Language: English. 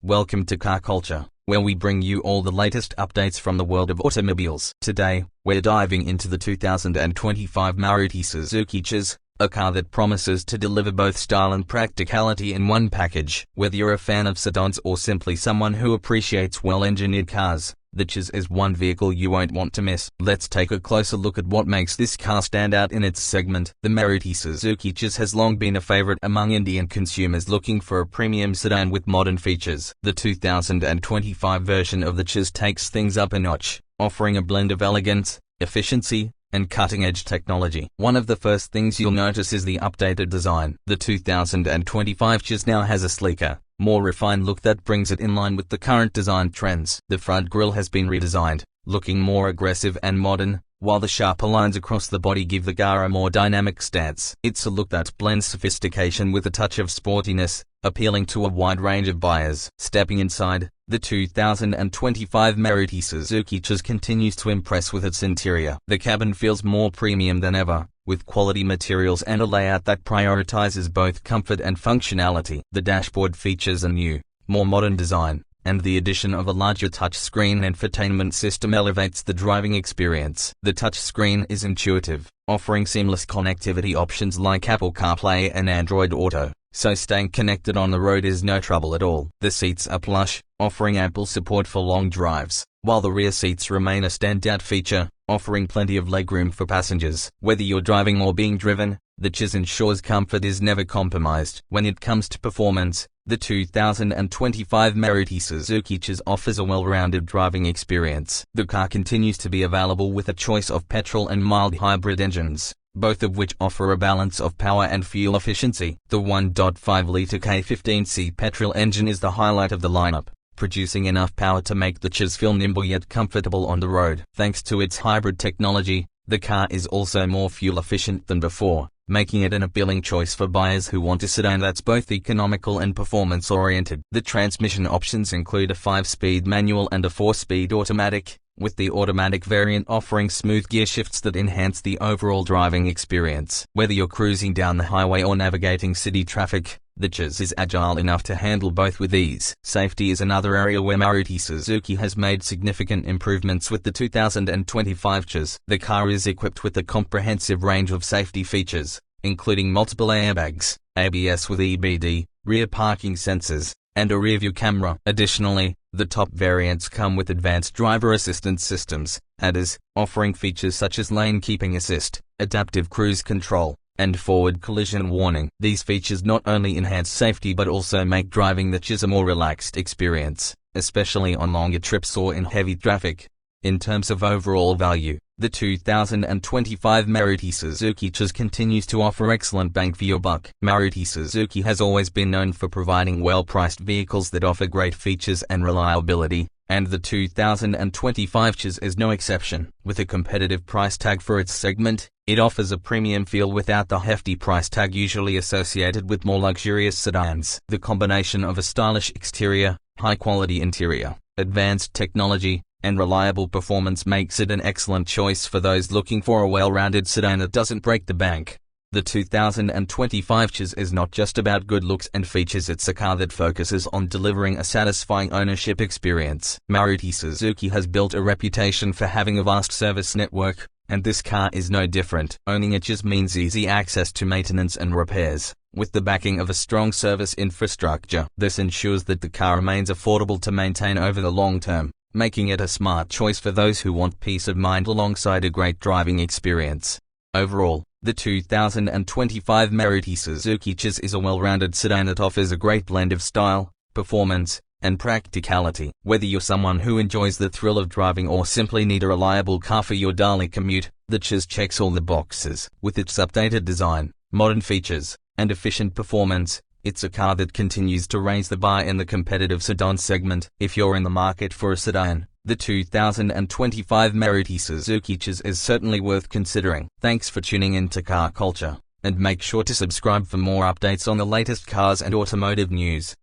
Welcome to Car Culture, where we bring you all the latest updates from the world of automobiles. Today, we're diving into the 2025 Maruti Suzuki Ciaz, a car that promises to deliver both style and practicality in one package. Whether you're a fan of sedans or simply someone who appreciates well-engineered cars, the Ciaz is one vehicle you won't want to miss. Let's take a closer look at what makes this car stand out in its segment. The Maruti Suzuki Ciaz has long been a favorite among Indian consumers looking for a premium sedan with modern features. The 2025 version of the Ciaz takes things up a notch, offering a blend of elegance, efficiency, and cutting-edge technology. One of the first things you'll notice is the updated design. The 2025 Ciaz now has a sleeker, more refined look that brings it in line with the current design trends. The front grille has been redesigned, looking more aggressive and modern, while the sharper lines across the body give the car a more dynamic stance. It's a look that blends sophistication with a touch of sportiness, appealing to a wide range of buyers. Stepping inside, the 2025 Maruti Suzuki Ciaz continues to impress with its interior. The cabin feels more premium than ever, with quality materials and a layout that prioritizes both comfort and functionality. The dashboard features a new, more modern design, and the addition of a larger touchscreen infotainment system elevates the driving experience. The touchscreen is intuitive, offering seamless connectivity options like Apple CarPlay and Android Auto, so staying connected on the road is no trouble at all. The seats are plush, offering ample support for long drives, while the rear seats remain a standout feature, offering plenty of legroom for passengers. Whether you're driving or being driven, the Ciaz ensures comfort is never compromised. When it comes to performance, the 2025 Maruti Suzuki Ciaz offers a well-rounded driving experience. The car continues to be available with a choice of petrol and mild hybrid engines, both of which offer a balance of power and fuel efficiency. The 1.5-litre K15C petrol engine is the highlight of the lineup, producing enough power to make the Ciaz feel nimble yet comfortable on the road. Thanks to its hybrid technology, the car is also more fuel efficient than before, making it an appealing choice for buyers who want a sedan that's both economical and performance-oriented. The transmission options include a 5-speed manual and a 4-speed automatic, with the automatic variant offering smooth gear shifts that enhance the overall driving experience. Whether you're cruising down the highway or navigating city traffic, the Ciaz is agile enough to handle both with ease. Safety is another area where Maruti Suzuki has made significant improvements with the 2025 Ciaz. The car is equipped with a comprehensive range of safety features, including multiple airbags, ABS with EBD, rear parking sensors, and a rearview camera. Additionally, the top variants come with advanced driver assistance systems, ADAS, offering features such as lane keeping assist, adaptive cruise control, and forward collision warning. These features not only enhance safety but also make driving the Ciaz a more relaxed experience, especially on longer trips or in heavy traffic. In terms of overall value, the 2025 Maruti Suzuki Ciaz continues to offer excellent bang for your buck. Maruti Suzuki has always been known for providing well-priced vehicles that offer great features and reliability, and the 2025 Ciaz is no exception. With a competitive price tag for its segment, it offers a premium feel without the hefty price tag usually associated with more luxurious sedans. The combination of a stylish exterior, high-quality interior, advanced technology, and reliable performance makes it an excellent choice for those looking for a well-rounded sedan that doesn't break the bank. The 2025 Ciaz is not just about good looks and features, it's a car that focuses on delivering a satisfying ownership experience. Maruti Suzuki has built a reputation for having a vast service network, and this car is no different. Owning a Ciaz means easy access to maintenance and repairs, with the backing of a strong service infrastructure. This ensures that the car remains affordable to maintain over the long term, making it a smart choice for those who want peace of mind alongside a great driving experience. Overall, the 2025 Maruti Suzuki Ciaz is a well-rounded sedan that offers a great blend of style, performance, and practicality. Whether you're someone who enjoys the thrill of driving or simply need a reliable car for your daily commute, the Ciaz checks all the boxes. With its updated design, modern features, and efficient performance, it's a car that continues to raise the bar in the competitive sedan segment. If you're in the market for a sedan, the 2025 Maruti Suzuki Ciaz is certainly worth considering. Thanks for tuning in to Car Culture, and make sure to subscribe for more updates on the latest cars and automotive news.